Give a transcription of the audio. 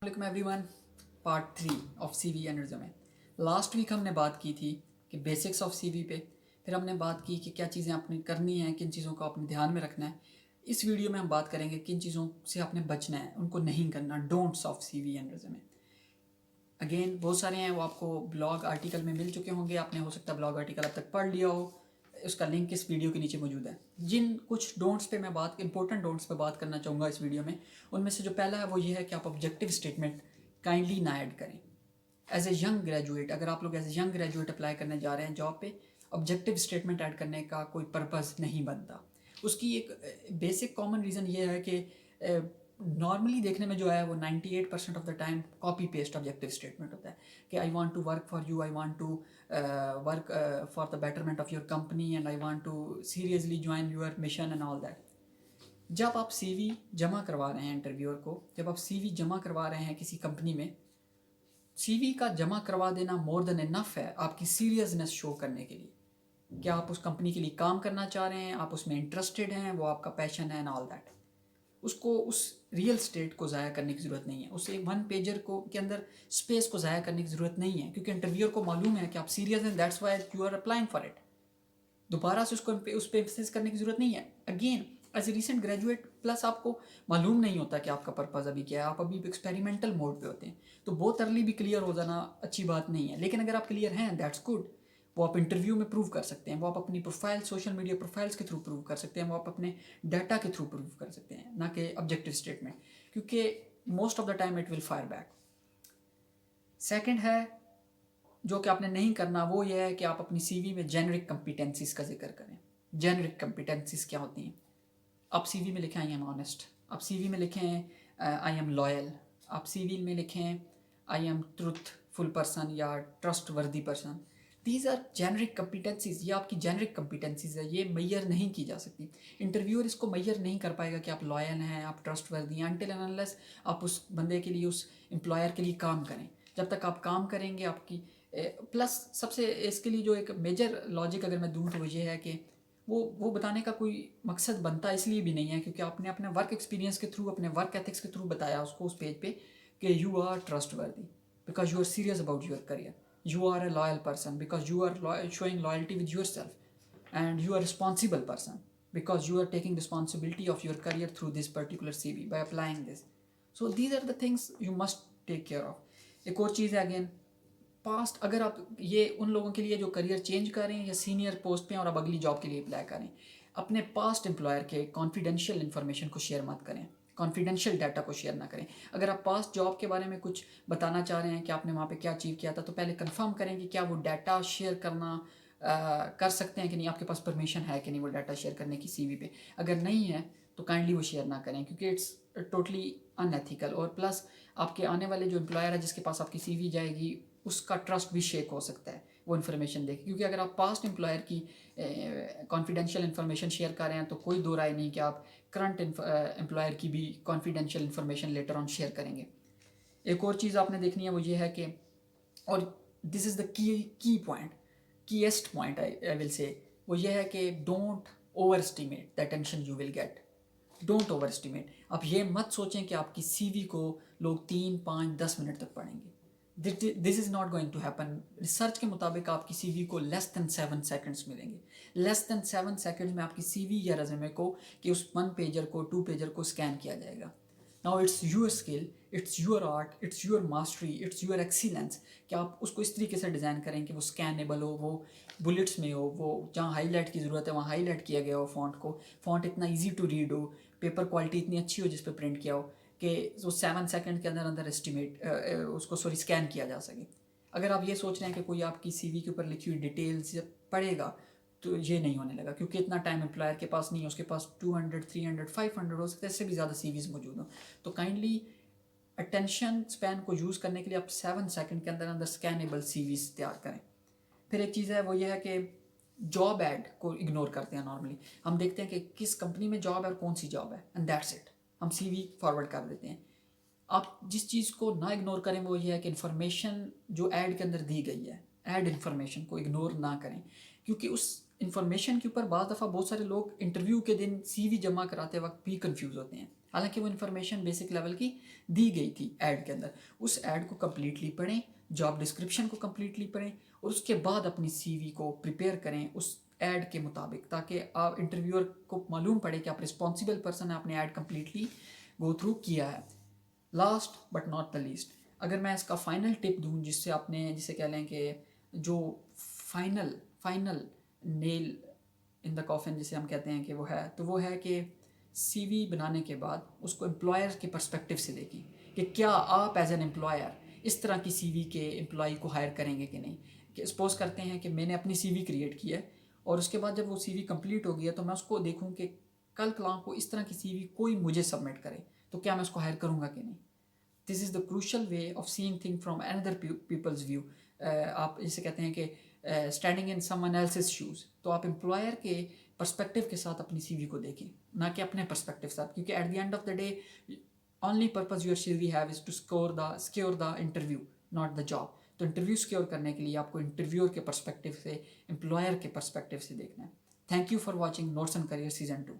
वालेकुम everyone. Part 3 of CV and resume. Last week हमने बात की थी कि बेसिक्स ऑफ सीवी पे, फिर हमने बात की कि क्या चीज़ें आपने करनी हैं, किन चीज़ों को आपने ध्यान में रखना है। इस वीडियो में हम बात करेंगे किन चीज़ों से आपने बचना है, उनको नहीं करना, don'ts of CV and resume. Again बहुत सारे हैं, वो आपको ब्लॉग आर्टिकल में मिल चुके होंगे, आपने हो सकता है ब्लॉग आर्टिकल अब तक पढ़ लिया हो, उसका लिंक इस वीडियो के नीचे मौजूद है। जिन कुछ डोंट्स पे मैं इंपॉर्टेंट डोंट्स पे बात करना चाहूँगा इस वीडियो में, उनमें से जो पहला है वो ये है कि आप ऑब्जेक्टिव स्टेटमेंट काइंडली ना ऐड करें। एज ए यंग ग्रेजुएट, अगर आप लोग as a young graduate apply करने जा रहे हैं जॉब पे, ऑब्जेक्टिव स्टेटमेंट ऐड करने का कोई पर्पज़ नहीं बनता। उसकी एक बेसिक कॉमन रीज़न ये है कि नॉर्मली देखने में जो है वो 98% of the time copy paste objective statement होता है कि I want to work for you, I want to work for the betterment of your company and I want to seriously join your mission and all that. जब आप CV जमा करवा रहे हैं interviewer को, जब आप सीवी जमा करवा रहे हैं किसी कंपनी में, सीवी का जमा करवा देना मोर देन इनफ है आपकी सीरियसनेस शो करने के लिए कि आप उस कंपनी के लिए काम करना चाह रहे हैं, आप उसमें इंटरेस्टेड हैं, वो आपका पैशन है एंड ऑल दैट। उसको उस रियल स्टेट को ज़ाया करने की ज़रूरत नहीं है, उस एक वन पेजर को के अंदर स्पेस को ज़ाया करने की ज़रूरत नहीं है, क्योंकि इंटरव्यूअर को मालूम है कि आप सीरियस हैं, that's why you are applying for it. दोबारा से उसको उस पर एम्फेसिस करने की ज़रूरत नहीं है। Again as a recent graduate, plus आपको मालूम नहीं होता कि आपका पर्पज़ अभी क्या है, आप अभी एक्सपेरिमेंटल मोड पे होते हैं, तो बहुत अर्ली भी क्लियर हो जाना अच्छी बात नहीं है। लेकिन अगर आप क्लियर हैं, दैट्स गुड। वो आप इंटरव्यू में प्रूव कर सकते हैं, वो आप अपनी प्रोफाइल, सोशल मीडिया प्रोफाइल्स के थ्रू प्रूव कर सकते हैं, वो आप अपने डाटा के थ्रू प्रूव कर सकते हैं, ना कि ऑब्जेक्टिव स्टेटमेंट, क्योंकि most of the time it will fire back. Second है जो कि आपने नहीं करना, वो ये है कि आप अपनी सीवी में जेनरिक कम्पिटेंसीज का जिक्र करें। जेनरिक कम्पिटेंसीज क्या होती हैं? आप सीवी में लिखें आई एम ऑनेस्ट, आप सीवी में लिखें आई एम लॉयल, आप सीवी में लिखें आई एम ट्रूथफुल पर्सन या trustworthy person. These are generic competencies, ये आपकी जेनरिक कम्पिटेंसीज है, ये मैयर नहीं की जा सकती। इंटरव्यूअर इसको मैयर नहीं कर पाएगा कि आप लॉयल हैं, आप ट्रस्ट वर्दी हैं, अनटिल एंड अनलेस आप उस बंदे के लिए, उस एम्प्लॉयर के लिए काम करें। जब तक आप काम करेंगे आपकी प्लस सबसे इसके लिए जो एक मेजर लॉजिक अगर मैं दूँ तो वो ये है कि वो बताने का कोई मकसद बनता इसलिए भी नहीं है क्योंकि आपने अपने वर्क एक्सपीरियंस के थ्रू, अपने वर्क एथिक्स के थ्रू बताया उसको उस पेज पे कि you are trustworthy because you are serious about your career, you are a loyal person because you are showing loyalty with yourself, and you are responsible person because you are taking responsibility of your career through this particular CV by applying this. So these are the things you must take care of. एक और चीज़ है again, past, अगर आप ये उन लोगों के लिए जो करियर चेंज करें या सीनियर पोस्ट पे और अब अगली जॉब के लिए अप्लाई करें, अपने पास्ट एम्प्लॉयर के कॉन्फिडेंशियल इन्फॉर्मेशन को शेयर मत करें, कॉन्फिडेंशियल डाटा को शेयर ना करें। अगर आप पास्ट जॉब के बारे में कुछ बताना चाह रहे हैं कि आपने वहाँ पे क्या अचीव किया था, तो पहले कंफर्म करें कि क्या वो डाटा शेयर करना कर सकते हैं कि नहीं, आपके पास परमिशन है कि नहीं वो डाटा शेयर करने की सीवी पे। अगर नहीं है तो काइंडली वो शेयर ना करें, क्योंकि इट्स टोटली अनएथिकल। और प्लस आपके आने वाले जो एम्प्लॉयर है जिसके पास आपकी सीवी जाएगी, उसका ट्रस्ट भी शेक हो सकता है वो इन्फॉर्मेशन देख, क्योंकि अगर आप पास्ट एम्प्लॉयर की कॉन्फिडेंशियल इन्फॉर्मेशन शेयर कर रहे हैं तो कोई दो राय नहीं कि आप करंट एम्प्लॉयर की भी confidential information later on share करेंगे। एक और चीज़ आपने देखनी है वो ये है कि, और this is the key point, keyest point I will say, वो ये है कि don't overestimate the attention you will get. Don't overestimate. आप ये मत सोचें कि आपकी सीवी को लोग 3, 5, 10 मिनट तक पढ़ेंगे। This is not going to happen. Research के मुताबिक आपकी सीवी को लेस दैन 7 सेकेंड्स मिलेंगे। लेस दैन 7 सेकेंड्स में आपकी सीवी या रेज्यूमे को, कि उस 1 पेजर को, 2 पेजर को स्कैन किया जाएगा। Now it's your skill, it's your art, it's your mastery, it's your excellence कि आप उसको इस तरीके से डिज़ाइन करें कि वो स्कैनेबल हो, वो बुलेट्स में हो, वो जहाँ हाईलाइट की ज़रूरत है वहाँ हाईलाइट किया गया हो फ़ॉन्ट को, फ़ॉन्ट इतना ईजी टू रीड हो, पेपर क्वालिटी इतनी अच्छी हो जिस पर प्रिंट किया हो कि वो 7 सेकेंड के अंदर अंदर उसको स्कैन किया जा सके। अगर आप ये सोच रहे हैं कि कोई आपकी सीवी के ऊपर लिखी हुई डिटेल्स पढ़ेगा, तो ये नहीं होने लगा, क्योंकि इतना टाइम एम्प्लॉयर के पास नहीं है। उसके पास 200, 300, 500 हो सकता है, इससे भी ज़्यादा सीवीज मौजूद हो। तो काइंडली अटेंशन स्पैन को यूज़ करने के लिए आप 7 सेकेंड के अंदर अंदर स्कैनेबल सीवीज तैयार करें। फिर एक चीज़ है वो ये है कि जॉब ऐड को इग्नोर करते हैं। नॉर्मली हम देखते हैं कि किस कंपनी में जॉब है और कौन सी जॉब है, एंड दैट्स इट, हम सीवी फॉरवर्ड कर देते हैं। आप जिस चीज़ को ना इग्नोर करें वो ये है कि इन्फॉर्मेशन जो ऐड के अंदर दी गई है, ऐड इन्फॉर्मेशन को इग्नोर ना करें, क्योंकि उस انفارمیشن کے اوپر بعض دفعہ بہت سارے لوگ انٹرویو کے دن سی وی جمع کراتے وقت بھی کنفیوز ہوتے ہیں، حالانکہ وہ انفارمیشن بیسک لیول کی دی گئی تھی ایڈ کے اندر. اس ایڈ کو کمپلیٹلی پڑھیں، جاب ڈسکرپشن کو کمپلیٹلی پڑھیں، اور اس کے بعد اپنی سی وی کو پریپیئر کریں اس ایڈ کے مطابق، تاکہ آپ انٹرویور کو معلوم پڑے کہ آپ رسپانسیبل پرسن ہیں، آپ نے ایڈ کمپلیٹلی گو تھرو کیا ہے. Last but not the least, اگر میں اس کا فائنل ٹپ دوں جس سے آپ نے جسے کہہ لیں کہ جو فائنل نیل ان دا کافن جسے ہم کہتے ہیں کہ وہ ہے، تو وہ ہے کہ سی وی بنانے کے بعد اس کو امپلائر کے پرسپیکٹیو سے دیکھیں کہ کیا آپ ایز این امپلائر اس طرح کی سی وی کے امپلائی کو ہائر کریں گے کہ نہیں. کہ سپوز کرتے ہیں کہ میں نے اپنی سی وی کریٹ کی ہے، اور اس کے بعد جب وہ سی وی کمپلیٹ ہو گئی ہے تو میں اس کو دیکھوں کہ کل کلاں کو اس طرح کی سی وی کوئی مجھے سبمٹ کرے تو کیا میں اس کو ہائر کروں گا کہ نہیں. This is the crucial way of saying thing from under people's view. آپ جسے کہتے ہیں کہ standing in someone else's shoes, تو آپ امپلائر کے پرسپیکٹیو کے ساتھ اپنی سی وی کو دیکھیں، نہ کہ اپنے پرسپیکٹیو کے ساتھ، کیونکہ at the end of the day only purpose your C V have is to secure the interview not the job. تو انٹرویو سکیور کرنے کے لیے آپ کو انٹرویور کے پرسپیکٹیو سے، امپلائر کے پرسپیکٹیو سے دیکھنا ہے. Thank you for watching notes and career season 2.